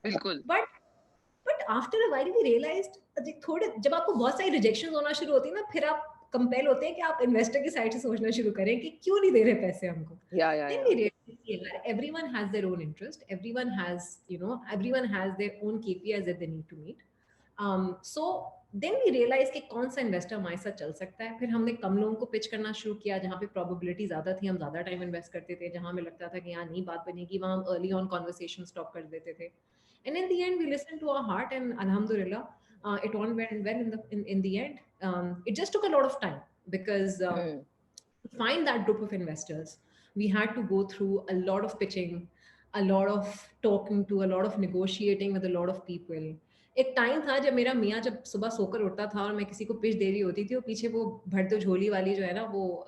बिल्कुल. But after a while we realised थोड़े जब आपको बहुत सारी रिजेक्शंस होना शुरू होती है ना, फिर आप कंपेल होते हैं कि आप इन्वेस्टर की साइड से सोचना शुरू करें कि क्यों नहीं दे रहे पैसे हमको. Then we realize everyone has their own interest, everyone has their own KPIs that they need to meet. So then we realize कि कौन सा इन्वेस्टर हमारे साथ चल सकता है. फिर हमने कम लोगों को पिच करना शुरू किया जहाँ पे प्रोबेबिलिटी ज्यादा थी, हम ज्यादा टाइम इन्वेस्ट करते थे. जहाँ हमें लगता था कि यहाँ नहीं बात बनेगी, वहाँ हम अर्ली ऑन कॉन्वर्सेशन स्टॉप कर देते थे. And in the end, we listened to our heart, and alhamdulillah, it all went well in the end. It just took a lot of time because to find that group of investors, we had to go through a lot of pitching, a lot of talking to, a lot of negotiating with a lot of people. एक time था जब मेरा मियाँ जब सुबह सोकर उठता था और मैं किसी को पिच दे रही होती थी, और पीछे वो भर दो झोली वाली जो है ना, वो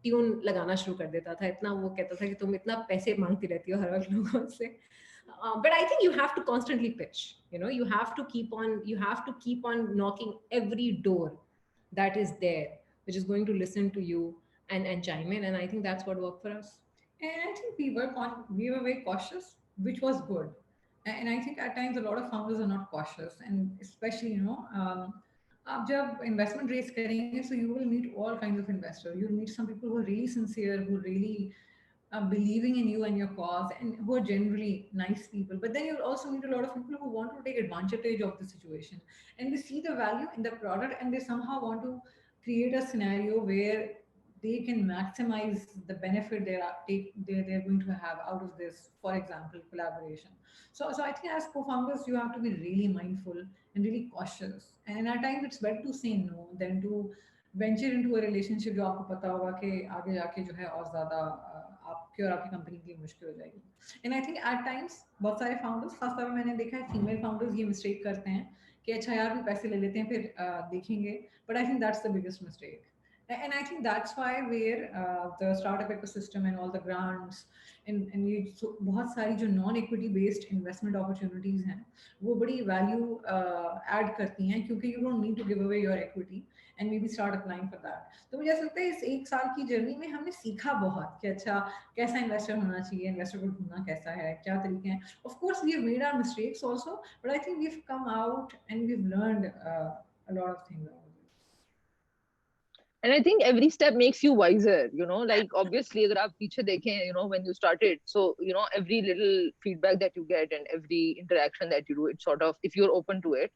ट्यून लगाना शुरू कर देता था. इतना वो कहता था कि तुम इतना पैसे मांगती रहती हो हर वक्त लोगों से. But I think you have to constantly pitch. You have to keep on knocking every door that is there, which is going to listen to you and chime in. And I think that's what worked for us. And I think we were very cautious, which was good. And I think at times a lot of founders are not cautious, and especially आप जब investment raise करेंगे, so you will meet all kinds of investors. You'll meet some people who are really sincere, who really believing in you and your cause, and who are generally nice people. But then you'll also meet a lot of people who want to take advantage of the situation, and they see the value in the product, and they somehow want to create a scenario where they can maximize the benefit they're going to have out of this, for example, collaboration. So I think as co-founders, you have to be really mindful and really cautious. And at times, it's better to say no than to venture into a relationship जो आपको पता होगा कि आगे जाके जो है और ज़्यादा आपकी और आपकी कंपनी के लिए मुश्किल हो जाएगी. And I think at times बहुत सारे फाउंडर्स, खासतौर पर मैंने देखा है फीमेल फाउंडर्स ये मिस्टेक करते हैं कि अच्छा यार भी पैसे ले लेते हैं फिर देखेंगे. But I think that's the biggest mistake. And I think that's why where the startup ecosystem and all the grants and ये बहुत सारी जो non equity based investment opportunities हैं वो बड़ी value add करती हैं, क्योंकि you don't need to give away your equity and maybe start applying for that. तो मुझे ऐसा लगता है इस 1 साल की जर्नी में हमने सीखा बहुत कि अच्छा कैसा इन्वेस्टर होना चाहिए, इन्वेस्टर को ढूंढना कैसा है, क्या तरीके हैं. Of course we have made our mistakes also, but I think we've come out and we've learned a lot of things. And I think every step makes you wiser, you know, like obviously agar aap piche dekhein, you know, when you started, so you know, every little feedback that you get and every interaction that you do, it sort of, if you're open to it,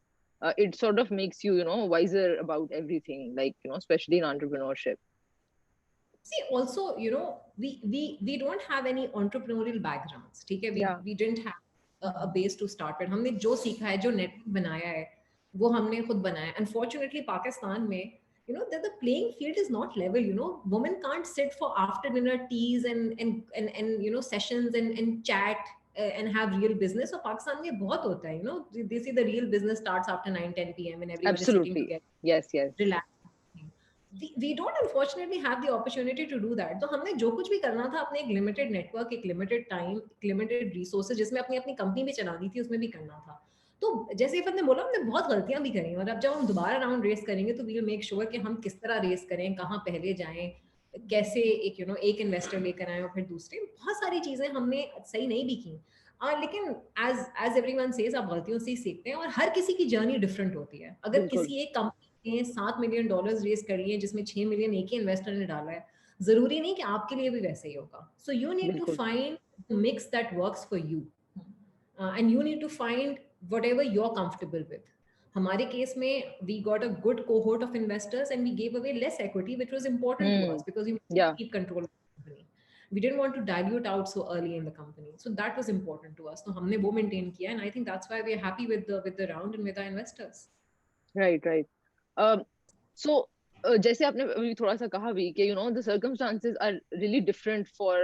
it sort of makes you, you know, wiser about everything, like, you know, especially in entrepreneurship. See, also, you know, we don't have any entrepreneurial backgrounds. ठीक है, we didn't have a base to start with. हमने जो सीखा है, जो network बनाया है, वो हमने खुद बनाया. Unfortunately, पाकिस्तान में, you know, that the playing field is not level. You know, women can't sit for after dinner teas and you know, sessions and chat and have real business. So Pakistan में बहुत होता है, you know, they say the real business starts after 9-10 p.m. and everyone is sitting together. Yes. Relax. We don't unfortunately have the opportunity to do that. तो हमने जो कुछ भी करना था अपने एक limited network, एक limited time, एक limited resources, जिसमें अपनी कंपनी भी चलानी थी, उसमें भी करना था. तो जैसे इफ़त ने बोला, हमने बहुत गलतियां भी करी, और अब जब हम दोबारा राउंड रेस करेंगे तो वील मेक श्योर कि हम किस तरह रेस करें, कहाँ पहले जाएं, कैसे एक, you know, एक इन्वेस्टर लेकर आए और फिर दूसरे, बहुत सारी चीज़ें हमने सही नहीं भी की. लेकिन as everyone says, आप गलतियों से ही सीखते हैं, और हर किसी की जर्नी डिफरेंट होती है. अगर किसी एक कंपनी ने $7 million रेस कर लिए जिसमें 6 million एक ही इन्वेस्टर ने डाला है, जरूरी नहीं कि आपके लिए भी वैसे ही होगा. So you need to find the mix that works for you, and you need to find whatever you're comfortable with. हमारे केस में we got a good cohort of investors and we gave away less equity, which was important to us because we wanted to keep control of the company. We didn't want to dilute out so early in the company, so that was important to us. So हमने वो maintain किया, and I think that's why we are happy with the round and with our investors. Right. So जैसे आपने अभी थोड़ा सा कहा भी कि, you know, the circumstances are really different for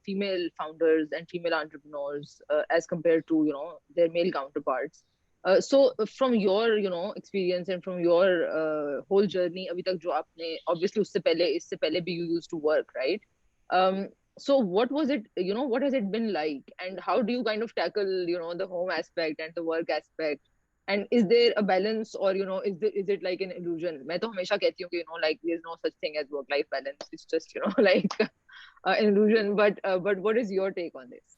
female founders and female entrepreneurs as compared to, you know, their male counterparts. So from your, you know, experience and from your whole journey अभी तक जो आपने, obviously इससे पहले भी you used to work, right? So what was it, you know, what has it been like, and how do you kind of tackle, you know, the home aspect and the work aspect? And is there a balance, or, you know, is it like an illusion? मैं तो हमेशा कहती हूँ कि, you know, like there's no such thing as work-life balance. It's just, you know, like an illusion. But what is your take on this?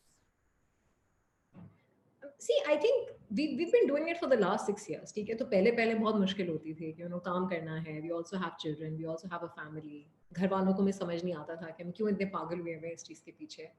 See, I think we've been doing it for the last 6 years. ठीक है, तो पहले बहुत मुश्किल होती थी कि, you know, काम करना है. We also have children. We also have a family. घर वालों को मैं समझ नहीं आता था कि हम क्यों इतने पागल हुए हैं इस चीज़ के पीछे.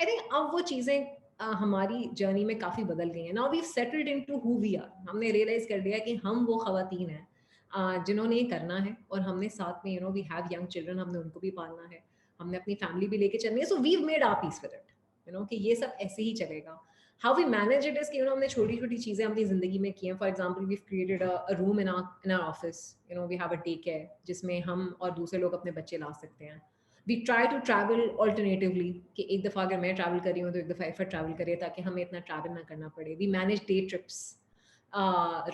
I think अब वो चीज़ें हमारी जर्नी में काफ़ी बदल गई हैं. Now we've settled into who we are. हमने realize कर लिया कि हम वो ख़वातीन हैं जिन्होंने ये करना है, और हमने साथ में, you know, we have young children, हमने उनको भी पालना है, हमने अपनी फैमिली भी लेके चलनी है. So we've made our peace with it, you know, कि ये सब ऐसे ही चलेगा. How we manage it is कि, you know, हमने छोटी चीज़ें अपनी ज़िंदगी में की हैं. For example, we've created a room in our office. You know, we have a daycare जिसमें हम और दूसरे लोग अपने बच्चे ला सकते हैं. We try to travel alternatively, कि एक दफ़ा अगर मैं ट्रैवल कर रही हूँ तो एक दफ़ा इफ़त ट्रैवल करे, ताकि हमें इतना ट्रैवल ना करना पड़े. We manage day trips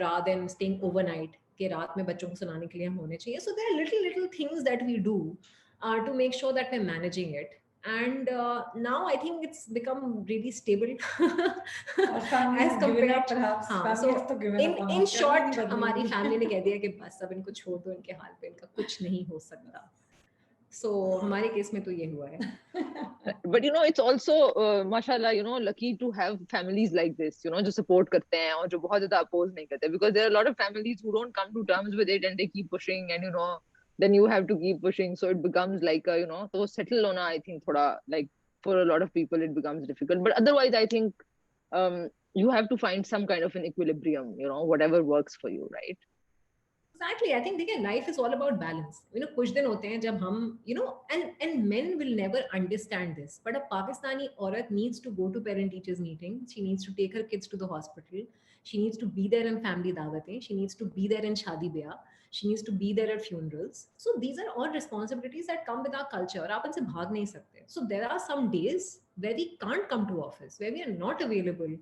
rather than staying overnight, कि रात में बच्चों को सुनाने के लिए हम होने चाहिए. So there are little things that we do to make sure that we're managing it. And now I think it's become really stable as compared. So in short, हमारी फैमिली ने कह दिया कि बस अब इनको छोड़ दो, इनके हाल पे, इनका कुछ नहीं हो सकता. So हमारे केस में तो ये हुआ है. But you know, it's also mashallah, you know, lucky to have families like this, you know, जो support करते हैं और जो बहुत ज़्यादा oppose नहीं करते, because there are a lot of families who don't come to terms with it and they keep pushing, and, you know, then you have to keep pushing, so it becomes like a, you know, तो settle होना, I think थोड़ा, like, for a lot of people it becomes difficult. But otherwise I think you have to find some kind of an equilibrium, you know, whatever works for you, right? Exactly. I think देखिए life is all about balance. You know, कुछ दिन होते हैं जब हम, you know, and men will never understand this. But a Pakistani औरत needs to go to parent teachers meeting. She needs to take her kids to the hospital. She needs to be there in family दावतें. She needs to be there in शादी ब्याह. She needs to be there at funerals. So these are all responsibilities that come with our culture. और आप इनसे भाग नहीं सकते. So there are some days where we can't come to office, where we are not available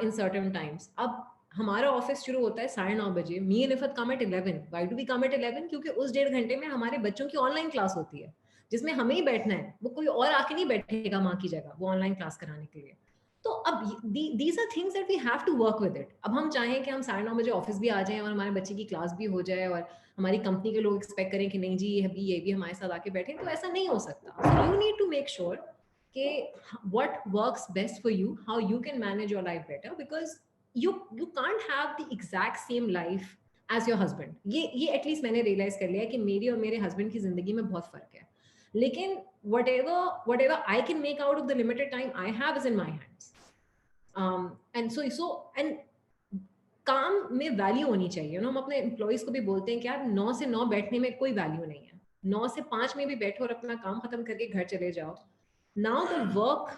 in certain times. अब हमारा office शुरू होता है 9:30 बजे. Me and Iffat come at 11. Why do we come at 11? क्योंकि उस 1.5 घंटे में हमारे बच्चों की ऑनलाइन क्लास होती है जिसमें हमें ही बैठना है. वो कोई और आके नहीं बैठेगा माँ की जगह वो ऑनलाइन क्लास कराने के लिए. तो अब these are things that we have to work with it. अब हम चाहें कि हम 9:30 बजे ऑफिस भी आ जाएं और हमारे बच्चे की क्लास भी हो जाए और हमारी कंपनी के लोग एक्सपेक्ट करें कि नहीं जी ये भी हमारे साथ आके बैठे, तो ऐसा नहीं हो सकता. You need to make sure कि what works best for you, how you can manage your life better, because you can't have the exact same life as your husband. ये एटलीस्ट मैंने रियलाइज कर लिया कि मेरी और मेरे हस्बैंड की जिंदगी में बहुत फर्क है. लेकिन whatever I can make out of the limited time I have is in my hands. And काम में वैल्यू होनी चाहिए. हम अपने एम्प्लॉइज को भी बोलते हैं कि यार 9 से 9 बैठने में कोई वैल्यू नहीं है. 9 से 5 में भी बैठो और अपना काम खत्म करके घर चले जाओ. Now the work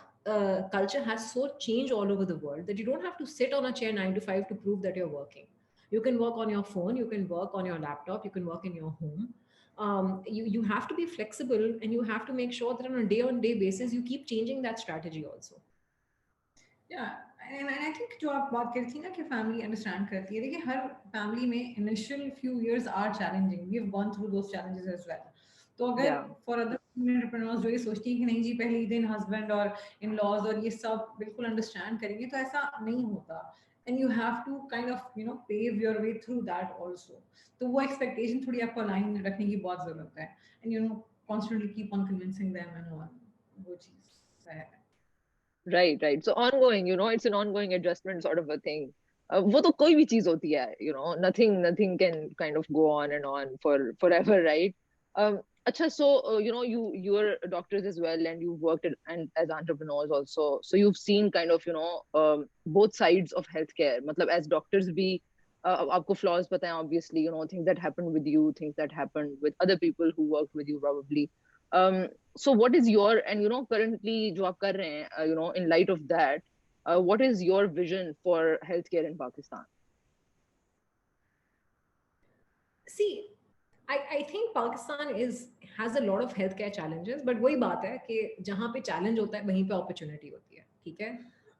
culture has so changed all over the world that you don't have to sit on a chair 9 to 5 to prove that you're working. You can work on your phone, you can work on your laptop, you can work in your home. You have to be flexible and you have to make sure that on a day basis you keep changing that strategy also. Yeah, and I think जो आप बात कर रही थी ना कि family understand करती है, देखिए हर family में initial few years are challenging. We have gone through those challenges as well. तो अगर for other entrepreneurs जो ये सोचती है कि नहीं जी पहले ही दिन husband और in-laws और ये सब बिल्कुल understand करेंगे, तो ऐसा नहीं होता. And you have to kind of pave your way through that also. तो वो expectation थोड़ी आपको align रखने की बहुत ज़रूरत है. And constantly keep on convincing them and all वो चीज़ है. Right. So ongoing, it's an ongoing adjustment sort of a thing. वो तो कोई भी चीज होती है, nothing can kind of go on and on for forever, right? Acha, so you're doctors as well, and you've worked and as entrepreneurs also. So you've seen kind of both sides of healthcare. मतलब as doctors भी आपको flaws पता है, obviously, things that happened with you, things that happened with other people who worked with you probably. So what is your, and currently जो आप कर रहे हैं, in light of that, what is your vision for healthcare in Pakistan? See, I think Pakistan has a lot of healthcare challenges, but वही बात है कि जहाँ पे challenge होता है वहीं पे opportunity होती है. ठीक है,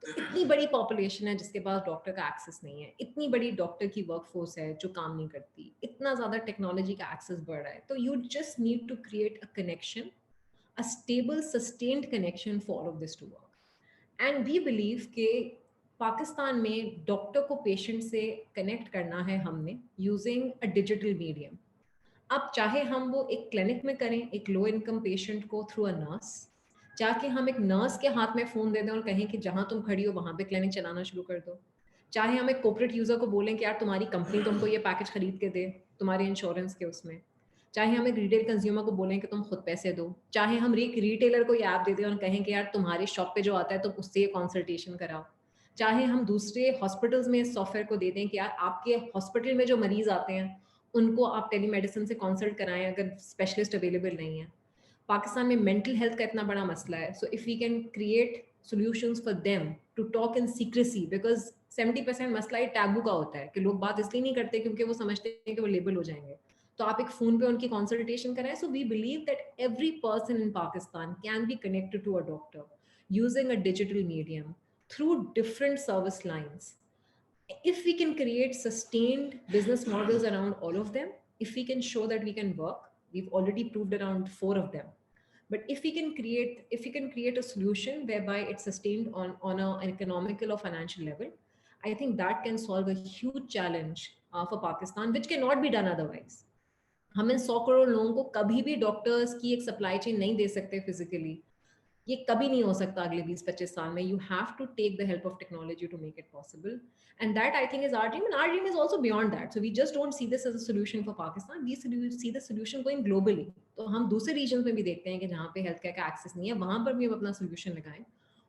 तो इतनी बड़ी population है जिसके पास डॉक्टर का एक्सेस नहीं है, इतनी बड़ी डॉक्टर की वर्कफोर्स है जो काम नहीं करती, इतना ज्यादा टेक्नोलॉजी का एक्सेस बढ़ रहा है, तो you just need to create a connection, a stable, sustained connection for all of this to work. And we believe कि पाकिस्तान में डॉक्टर को पेशेंट से कनेक्ट करना है हमने यूजिंग अ डिजिटल मीडियम. अब चाहे हम वो एक क्लिनिक में करें एक लो इनकम पेशेंट को थ्रू अ नर्स, चाहे हम एक नर्स के हाथ में फोन दे दें और कहें कि जहां तुम खड़ी हो वहां पे क्लिनिक चलाना शुरू कर दो, चाहे हम एक कॉर्पोरेट यूजर को बोलें कि यार तुम्हारी कंपनी तुमको ये पैकेज खरीद के दे तुम्हारे इंश्योरेंस के उसमें, चाहे हम एक रिटेल कंज्यूमर को बोलें कि तुम खुद पैसे दो, चाहे हम एक रिटेलर को ये ऐप दे दें और कहें कि यार तुम्हारे शॉप पे जो आता है तुम उससे कंसल्टेशन कराओ, चाहे हम दूसरे हॉस्पिटल्स में इस सॉफ्टवेयर को दे दें कि यार आपके हॉस्पिटल में जो मरीज आते हैं उनको आप टेलीमेडिसिन से कंसल्ट कराएं अगर स्पेशलिस्ट अवेलेबल नहीं है. पाकिस्तान में मेंटल हेल्थ का इतना बड़ा मसला है, so if we can create solutions for them to talk in secrecy, because 70% मसला ही टैबू का होता है कि लोग बात इसलिए नहीं करते क्योंकि वो समझते हैं कि वो लेबल हो जाएंगे. तो आप एक फोन पे उनकी कंसल्टेशन कराएं. So we believe that every person in Pakistan can be connected to a doctor using a digital medium through different service lines. If we can create sustained business models around all of them, if we can show that we can work, we've already proved around 4 of them. But if we can create a solution whereby it's sustained on an economical or financial level, I think that can solve a huge challenge for Pakistan, which cannot be done otherwise. हम इन 100 करोड़ लोगों को कभी भी doctors की एक supply chain नहीं दे सकते physically. ये कभी नहीं हो सकता अगले 20-25 साल में. You have to take the help of technology to make it possible, and that I think is our dream, and our dream is also beyond that. So we just don't see this as a solution for Pakistan, we see the solution going globally. तो हम दूसरे reason में भी देखते हैं कि जहाँ पे हेल्थ केयर का एक्सेस नहीं है वहां पर भी हम अपना सोल्यूशन लगाएं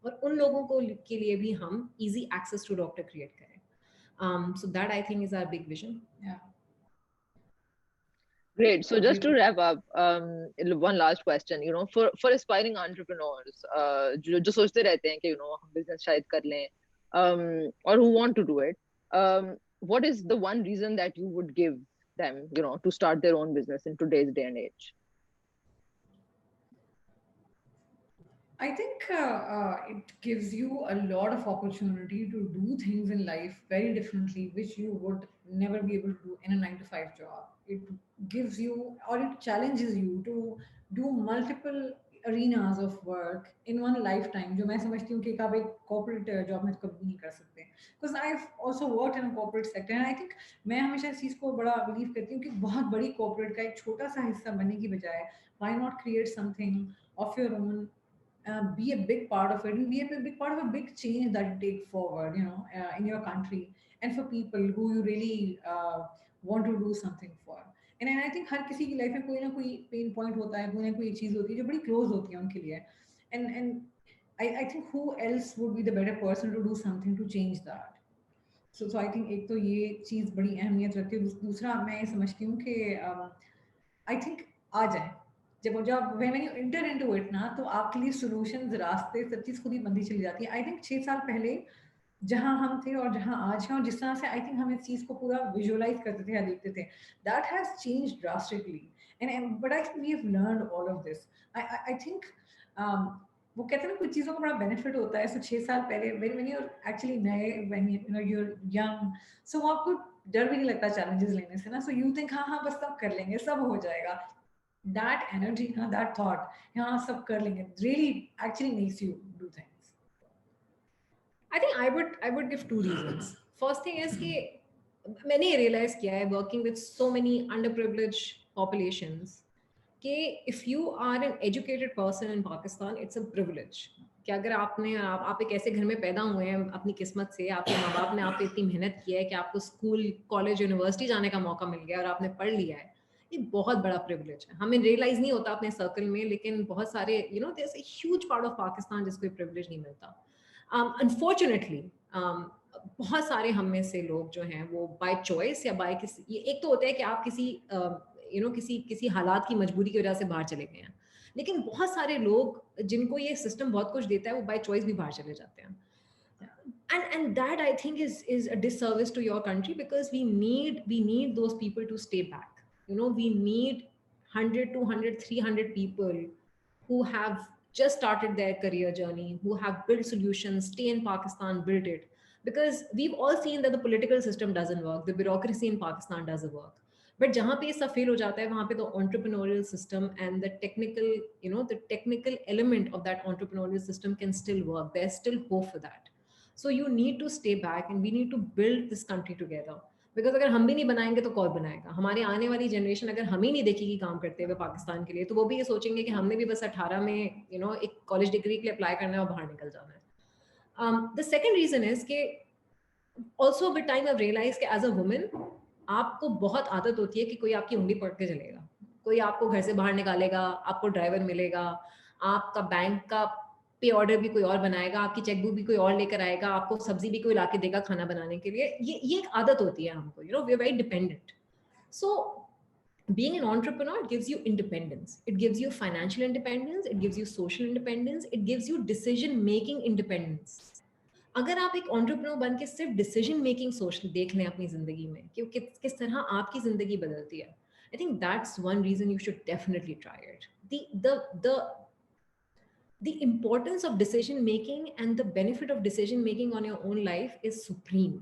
और उन लोगों को के लिए भी हम easy access to doctor create करें. So that I think is our big vision. Yeah. Great. So just to wrap up, one last question, for aspiring entrepreneurs, जो सोचते रहते हैं कि हम business शायद कर लें, or who want to do it, what is the one reason that you would give them, to start their own business in today's day and age? I think it gives you a lot of opportunity to do things in life very differently, which you would never be able to do in a 9 to 5 job. It gives you, or it challenges you to do multiple arenas of work in one lifetime. जो मैं समझती हूँ कि आप एक corporate job में तो कभी नहीं कर सकते. Because I've also worked in a corporate sector, and I think मैं हमेशा इस चीज़ को बड़ा believe करती हूँ कि बहुत बड़ी corporate का एक छोटा सा हिस्सा बनने की बजाय why not create something of your own, be a big part of it, and be a big part of a big change that you take forward, in your country, and for people who you really want to do something for. And I think हर किसी की life में कोई ना कोई pain point होता है, कोई ना कोई चीज होती है जो बड़ी क्लोज होती है उनके लिए. And I think who else would be the better person to do something to change that. So I think एक तो ये चीज बड़ी अहमियत रखती है. दूसरा मैं ये समझती हूँ कि I think आ जाए जब when you enter into it ना, तो आपके लिए solutions, रास्ते, सब चीज खुद ही बनती चली जाती है. I think 6 साल पहले जहां हम थे और जहां आज हैं और जिस तरह से आई थिंक हम इस चीज को पूरा विजुअलाइज करते थे या देखते थे, that has changed drastically. And but I think we have learned all of this. I think वो कहते हैं ना कुछ चीजों का बड़ा बेनिफिट होता है. सो 6 साल पहले व्हेन यू आर एक्चुअली नए, व्हेन यू आर यंग, सो आपको डर भी नहीं लगता चैलेंजेस लेने से ना. सो यू थिंक हाँ बस सब कर लेंगे, सब हो जाएगा. दैट एनर्जी ना, दैट थॉट हाँ सब कर लेंगे, really actually makes you do things. I think I would give 2 reasons. First thing is कि मैंने realize किया है working with so many underprivileged populations कि if you are an educated person in Pakistan, it's a privilege. कि अगर आप एक ऐसे घर में पैदा हुए हैं अपनी किस्मत से, आपके माँ बाप ने आप पे इतनी मेहनत की है कि आपको स्कूल, कॉलेज, यूनिवर्सिटी जाने का मौका मिल गया और आपने पढ़ लिया है, ये बहुत बड़ा प्रिविलेज है. हमें रियलाइज नहीं होता अपने सर्कल में, लेकिन बहुत सारे there's a huge part of Pakistan जिसको ये प्रिविलेज नहीं मिलता. Unfortunately, बहुत सारे हम में से लोग जो हैं वो बाय चॉइस या बाय किसी, एक तो होता है कि आप किसी हालात की मजबूरी की वजह से बाहर चले गए हैं, लेकिन बहुत सारे लोग जिनको ये सिस्टम बहुत कुछ देता है वो बाय चॉइस भी बाहर चले जाते हैं. And that I think is a disservice to your country, because we need those people to stay back. We need 100, 200, 300 people who have just started their career journey, who have built solutions, stay in Pakistan, build it. Because we've all seen that the political system doesn't work, the bureaucracy in Pakistan doesn't work. But जहाँ पे ये सब fail हो जाता है, वहाँ पे the entrepreneurial system and the technical element of that entrepreneurial system can still work. There's still hope for that. So you need to stay back, and we need to build this country together. Because अगर हम भी नहीं बनाएंगे तो कौन बनाएगा? हमारी आने वाली जनरेशन अगर हम ही नहीं देखेगी काम करते हुए पाकिस्तान के लिए, तो वो भी ये सोचेंगे कि हमने भी बस 18 में एक कॉलेज डिग्री के लिए अप्लाई करना है और बाहर निकल जाना है. द सेकेंड रीजन इज कि also with time I realise कि एज अ वुमेन आपको बहुत आदत होती है कि कोई आपकी उंगली पकड़ के चलेगा, कोई आपको घर से बाहर निकालेगा, आपको ड्राइवर मिलेगा, आपका बैंक का पे ऑर्डर भी कोई और बनाएगा, आपकी चेकबुक भी कोई और लेकर आएगा, आपको सब्जी भी कोई लाके देगा खाना बनाने के लिए. ये एक आदत होती है हमको, we are very dependent. So being an entrepreneur, it gives you independence. It gives you financial independence, it gives you social independence, it gives you decision making independence. अगर आप एक entrepreneur बन के सिर्फ decision making सोच देख लें अपनी जिंदगी में कि किस तरह आपकी जिंदगी बदलती है, I think that's one reason you should definitely try it. The importance of decision making and the benefit of decision making on your own life is supreme.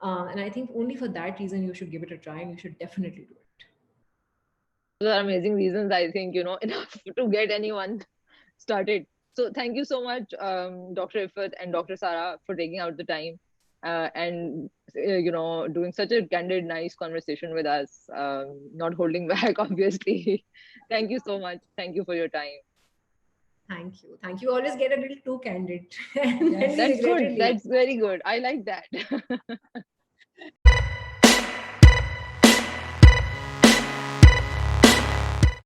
And I think only for that reason you should give it a try, and you should definitely do it. Those are amazing reasons, I think, enough to get anyone started. So thank you so much, Dr. Iffat and Dr. Sara, for taking out the time and, doing such a candid, nice conversation with us, not holding back, obviously. Thank you so much. Thank you for your time. Thank you. Always get a little too candid. That's good. That's very good. I like that.